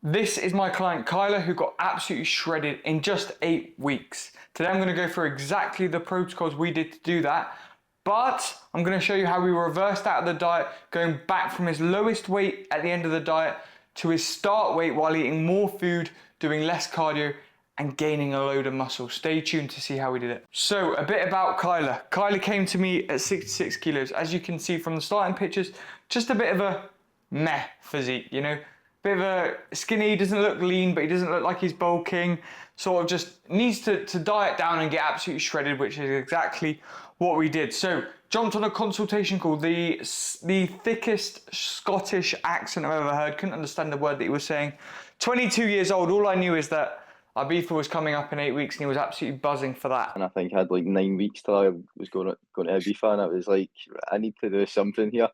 This is my client Kyla, who got absolutely shredded in just 8 weeks. Today I'm going to go through exactly the protocols we did to do that, but I'm going to show you how we reversed out of the diet, going back from his lowest weight at the end of the diet to his start weight while eating more food, doing less cardio, and gaining a load of muscle. Stay tuned to see how we did it. So a bit about Kyla. Kyla came to me at 66 kilos. As you can see from the starting pictures, just a bit of a meh physique, you know? Bit of a skinny, doesn't look lean, but he doesn't look like he's bulking. Sort of just needs to diet down and get absolutely shredded, which is exactly what we did. So jumped on a consultation call, the thickest Scottish accent I've ever heard. Couldn't understand the word that he was saying. 22 years old. All I knew is that Ibiza was coming up in 8 weeks and he was absolutely buzzing for that. And I think I had like 9 weeks till I was going to Ibiza, and I was like, I need to do something here.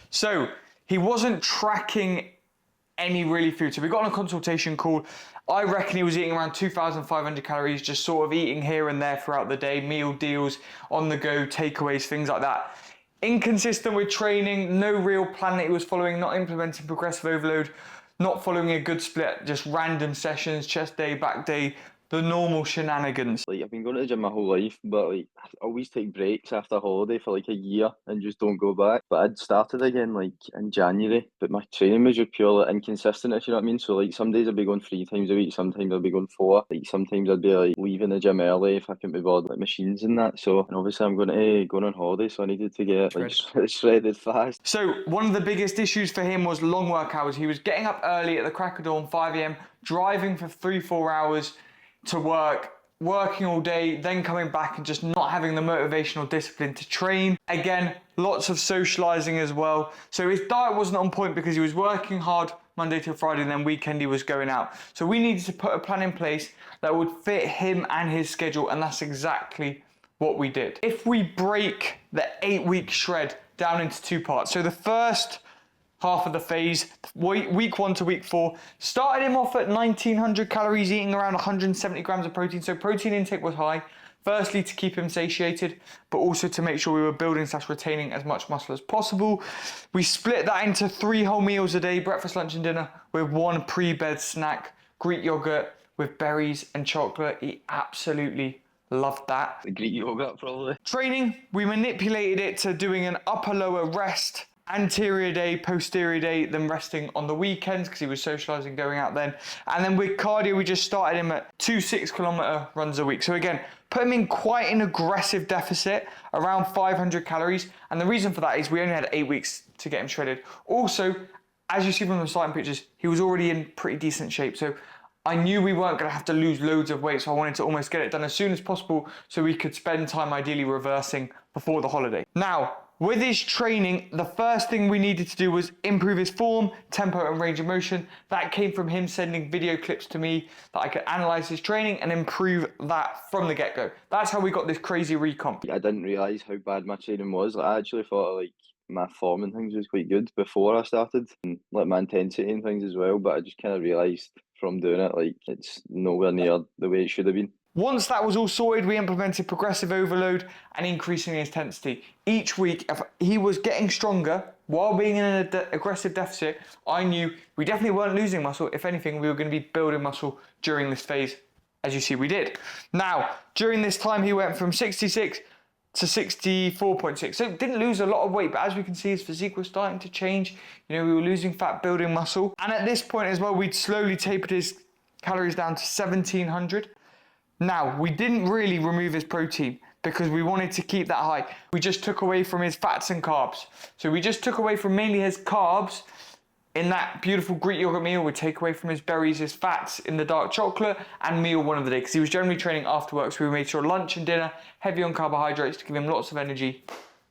So he wasn't tracking any really food. So we got on a consultation call. I reckon he was eating around 2,500 calories, just sort of eating here and there throughout the day, meal deals, on the go, takeaways, things like that. Inconsistent with training, no real plan that he was following, not implementing progressive overload, not following a good split, just random sessions, chest day, back day, the normal shenanigans. Like, I've been going to the gym my whole life, but like I always take breaks after holiday for like a year and just don't go back. But I'd started again like in January, but my training was just purely inconsistent, if you know what I mean. So like some days I'd be going 3 times a week, sometimes I'd be going 4. Like sometimes I'd be like leaving the gym early if I couldn't be bothered with machines and that. So, and obviously I'm going on holiday, so I needed to get like shredded fast. So one of the biggest issues for him was long work hours. He was getting up early at the crack of dawn, 5 a.m, driving for 3-4 hours to work, working all day, then coming back and just not having the motivational discipline to train. Again, lots of socializing as well. So his diet wasn't on point because he was working hard Monday to Friday, and then weekend he was going out. So we needed to put a plan in place that would fit him and his schedule, and that's exactly what we did. If we break the 8-week shred down into 2 parts, so the first half of the phase, week 1 to week 4, started him off at 1,900 calories, eating around 170 grams of protein. So protein intake was high, firstly to keep him satiated, but also to make sure we were building / retaining as much muscle as possible. We split that into 3 whole meals a day, breakfast, lunch and dinner, with 1 pre-bed snack, Greek yogurt with berries and chocolate. He absolutely loved that. The Greek yogurt probably. Training, we manipulated it to doing an upper-lower rest, anterior day, posterior day, then resting on the weekends because he was socializing, going out then. And then with cardio, we just started him at 2 6-kilometer runs a week. So again, put him in quite an aggressive deficit, around 500 calories. And the reason for that is we only had 8 weeks to get him shredded. Also, as you see from the starting pictures, he was already in pretty decent shape. So I knew we weren't going to have to lose loads of weight, so I wanted to almost get it done as soon as possible so we could spend time ideally reversing before the holiday. Now, with his training, the first thing we needed to do was improve his form, tempo and range of motion. That came from him sending video clips to me that I could analyze his training and improve that from the get-go. That's how we got this crazy recomp. I didn't realise how bad my training was. I actually thought like my form and things was quite good before I started, and like my intensity and things as well, but I just kind of realised from doing it like it's nowhere near the way it should have been. Once that was all sorted, we implemented progressive overload and increasing the intensity. Each week, if he was getting stronger while being in an aggressive deficit, I knew we definitely weren't losing muscle. If anything, we were going to be building muscle during this phase, as you see we did. Now, during this time, he went from 66 to 64.6. So didn't lose a lot of weight, but as we can see, his physique was starting to change. You know, we were losing fat, building muscle. And at this point as well, we'd slowly tapered his calories down to 1,700. Now, we didn't really remove his protein because we wanted to keep that high. We just took away from his fats and carbs. So we just took away from mainly his carbs in that beautiful Greek yogurt meal. We'd take away from his berries, his fats in the dark chocolate, and meal 1 of the day because he was generally training after work. So we made sure lunch and dinner, heavy on carbohydrates to give him lots of energy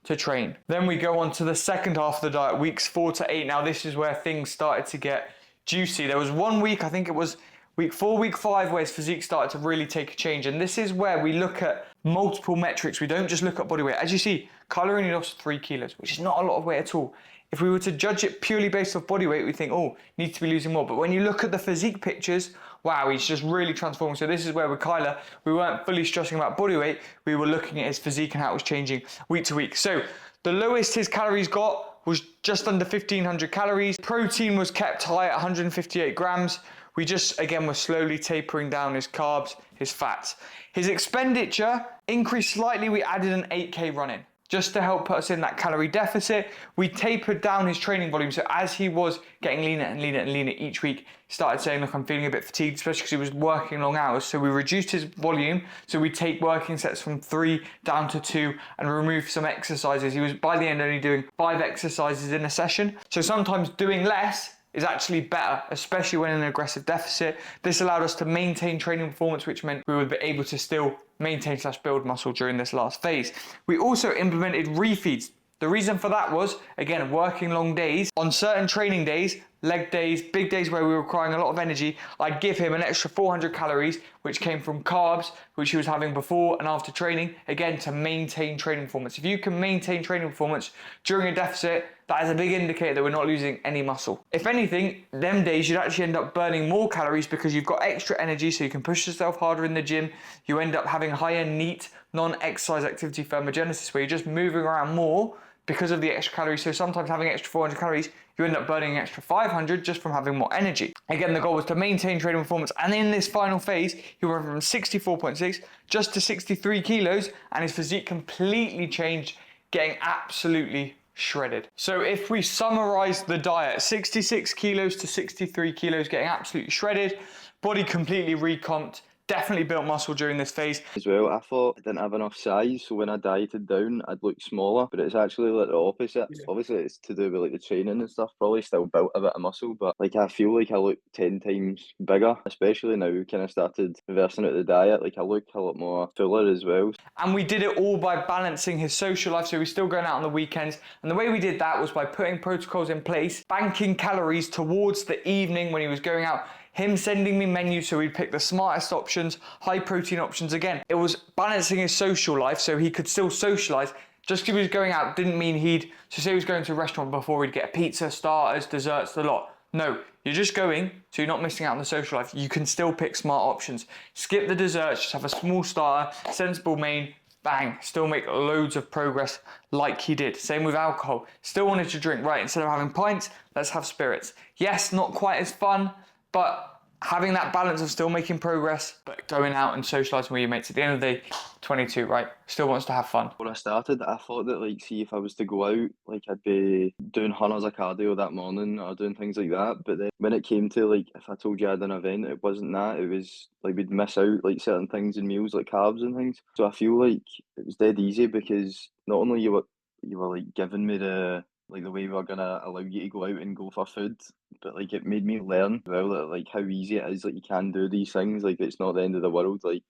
to train. Then we go on to the second half of the diet, weeks 4 to 8. Now this is where things started to get juicy. There was 1 week, I think it was week 4, week 5, where his physique started to really take a change. And this is where we look at multiple metrics. We don't just look at body weight. As you see, Kyla only lost 3 kilos, which is not a lot of weight at all. If we were to judge it purely based off body weight, we think, oh, needs to be losing more. But when you look at the physique pictures, wow, he's just really transforming. So this is where with Kyla, we weren't fully stressing about body weight. We were looking at his physique and how it was changing week to week. So the lowest his calories got was just under 1,500 calories. Protein was kept high at 158 grams. We just, again, were slowly tapering down his carbs, his fats. His expenditure increased slightly. We added an 8K run in, just to help put us in that calorie deficit. We tapered down his training volume. So as he was getting leaner and leaner and leaner each week, he started saying, look, I'm feeling a bit fatigued, especially because he was working long hours. So we reduced his volume. So we take working sets from 3 down to 2 and remove some exercises. He was, by the end, only doing 5 exercises in a session. So sometimes doing less is actually better, especially when in an aggressive deficit. This allowed us to maintain training performance, which meant we would be able to still maintain / build muscle during this last phase. We also implemented refeeds. The reason for that was, again, working long days. On certain training days, leg days, big days where we were requiring a lot of energy, I'd give him an extra 400 calories, which came from carbs, which he was having before and after training, again, to maintain training performance. If you can maintain training performance during a deficit, that is a big indicator that we're not losing any muscle. If anything, them days you'd actually end up burning more calories because you've got extra energy, so you can push yourself harder in the gym. You end up having higher NEAT, non-exercise activity thermogenesis, where you're just moving around more because of the extra calories. So sometimes having extra 400 calories, you end up burning an extra 500 just from having more energy. Again, the goal was to maintain training performance. And in this final phase, he went from 64.6 just to 63 kilos, and his physique completely changed, getting absolutely shredded. So if we summarize the diet, 66 kilos to 63 kilos, getting absolutely shredded, body completely recomped, definitely built muscle during this phase. As well, I thought I didn't have enough size, so when I dieted down, I'd look smaller, but it's actually like the opposite. Yeah. Obviously, it's to do with like the training and stuff, probably still built a bit of muscle, but like I feel like I look 10 times bigger, especially now we kind of started reversing out the diet. Like I look a lot more fuller as well. And we did it all by balancing his social life, so he was still going out on the weekends. And the way we did that was by putting protocols in place, banking calories towards the evening when he was going out, him sending me menus so we'd pick the smartest options, high protein options. Again, it was balancing his social life so he could still socialize. Just because he was going out didn't mean so say he was going to a restaurant before, he'd get a pizza, starters, desserts, the lot. No, you're just going, so you're not missing out on the social life. You can still pick smart options. Skip the desserts, just have a small starter, sensible main, bang, still make loads of progress like he did. Same with alcohol. Still wanted to drink, right, instead of having pints, let's have spirits. Yes, not quite as fun, but having that balance of still making progress, but going out and socialising with your mates. At the end of the day, 22, right? Still wants to have fun. When I started, I thought that like, see if I was to go out, like I'd be doing hundreds of cardio that morning or doing things like that. But then when it came to like, if I told you I had an event, it wasn't that. It was like we'd miss out like certain things in meals, like carbs and things. So I feel like it was dead easy because not only you were like giving me the way we were gonna allow you to go out and go for food, but like it made me learn well that like how easy it is. Like you can do these things. Like it's not the end of the world. Like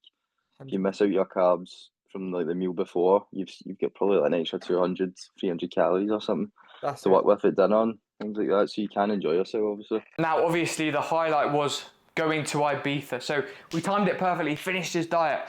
if you miss out your carbs from like the meal before, you've got probably like an extra 200, 300 calories or something to work with at dinner and things like that. So you can enjoy yourself, obviously. Now, obviously, the highlight was going to Ibiza. So we timed it perfectly. Finished his diet.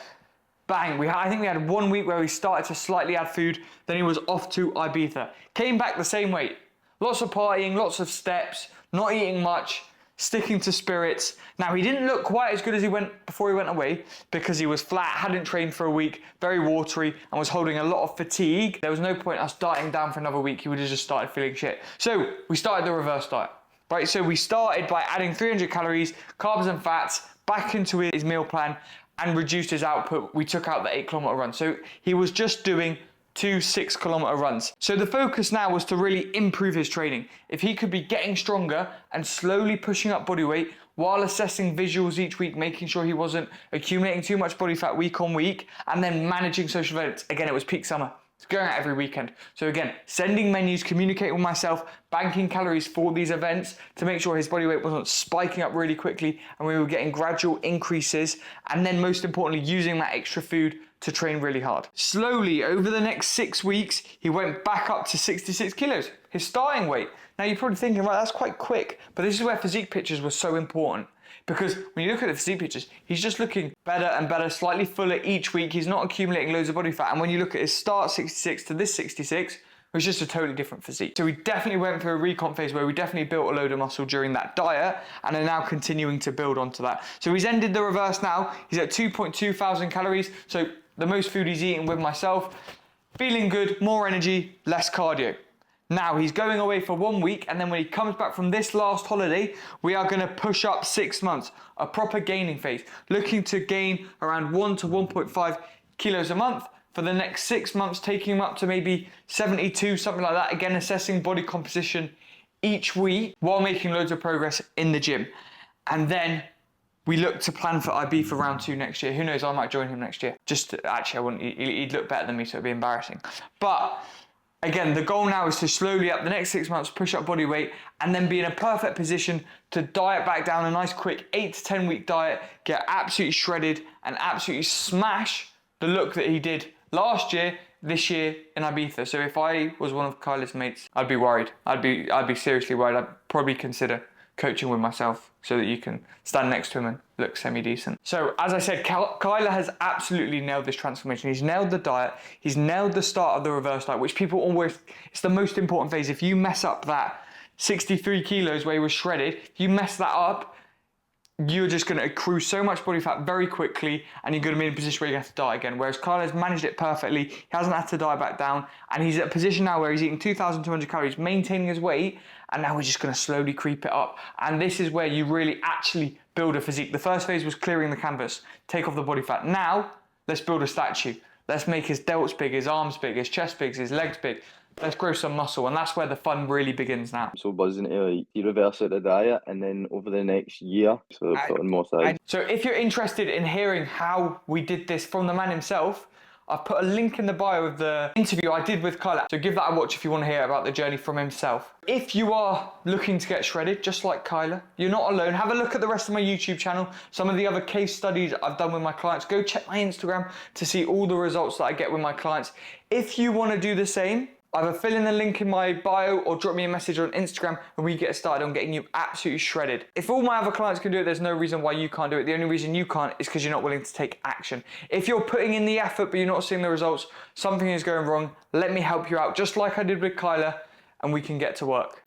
Bang, I think we had 1 week where we started to slightly add food, then he was off to Ibiza. Came back the same weight. Lots of partying, lots of steps, not eating much, sticking to spirits. Now, he didn't look quite as good as he went before he went away because he was flat, hadn't trained for a week, very watery, and was holding a lot of fatigue. There was no point us dieting down for another week. He would have just started feeling shit. So we started the reverse diet, right? So we started by adding 300 calories, carbs and fats back into his meal plan, and reduced his output. We took out the 8-kilometer run. So he was just doing 2 6-kilometer runs. So the focus now was to really improve his training. If he could be getting stronger and slowly pushing up body weight while assessing visuals each week, making sure he wasn't accumulating too much body fat week on week, and then managing social events. Again, it was peak summer. It's going out every weekend. So again, sending menus, communicating with myself, banking calories for these events to make sure his body weight wasn't spiking up really quickly and we were getting gradual increases. And then most importantly, using that extra food to train really hard. Slowly, over the next 6 weeks, he went back up to 66 kilos, his starting weight. Now you're probably thinking, right, that's quite quick, but this is where physique pictures were so important. Because when you look at the physique pictures, he's just looking better and better, slightly fuller each week. He's not accumulating loads of body fat. And when you look at his start 66 to this 66, it was just a totally different physique. So we definitely went through a recomp phase where we definitely built a load of muscle during that diet and are now continuing to build onto that. So he's ended the reverse now. He's at 2.2 thousand calories. So the most food he's eating with myself. Feeling good, more energy, less cardio. Now he's going away for 1 week, and then when he comes back from this last holiday, we are going to push up 6 months, a proper gaining phase, looking to gain around 1 to 1.5 kilos a month for the next 6 months, taking him up to maybe 72, something like that. Again, assessing body composition each week while making loads of progress in the gym. And then we look to plan for IB for round 2 next year. Who knows, I might join him next year. Actually, I wouldn't, he'd look better than me, so it'd be embarrassing. But again, the goal now is to slowly up the next 6 months, push up body weight, and then be in a perfect position to diet back down, a nice quick 8 to 10 week diet, get absolutely shredded and absolutely smash the look that he did last year, this year in Ibiza. So if I was one of Kyla's mates, I'd be worried. I'd be seriously worried. I'd probably consider coaching with myself so that you can stand next to him and look semi-decent. So as I said, Kyla has absolutely nailed this transformation. He's nailed the diet. He's nailed the start of the reverse diet, which people always, it's the most important phase. If you mess up that 63 kilos where he was shredded, if you mess that up, you're just going to accrue so much body fat very quickly, and you're going to be in a position where you have to diet again. Whereas Kyla's managed it perfectly. He hasn't had to diet back down, and he's at a position now where he's eating 2,200 calories, maintaining his weight, and now we're just going to slowly creep it up. And this is where you really actually build a physique. The first phase was clearing the canvas, take off the body fat. Now, let's build a statue. Let's make his delts big, his arms big, his chest big, his legs big. Let's grow some muscle, and that's where the fun really begins now. I'm so buzzing to like reverse it the diet, and then over the next year, so put on more size. So if you're interested in hearing how we did this from the man himself, I've put a link in the bio of the interview I did with Kyla. So give that a watch if you want to hear about the journey from himself. If you are looking to get shredded, just like Kyla, you're not alone. Have a look at the rest of my YouTube channel, some of the other case studies I've done with my clients. Go check my Instagram to see all the results that I get with my clients. If you want to do the same, either fill in the link in my bio or drop me a message on Instagram and we get started on getting you absolutely shredded. If all my other clients can do it, there's no reason why you can't do it. The only reason you can't is because you're not willing to take action. If you're putting in the effort but you're not seeing the results, something is going wrong. Let me help you out, just like I did with Kyla, and we can get to work.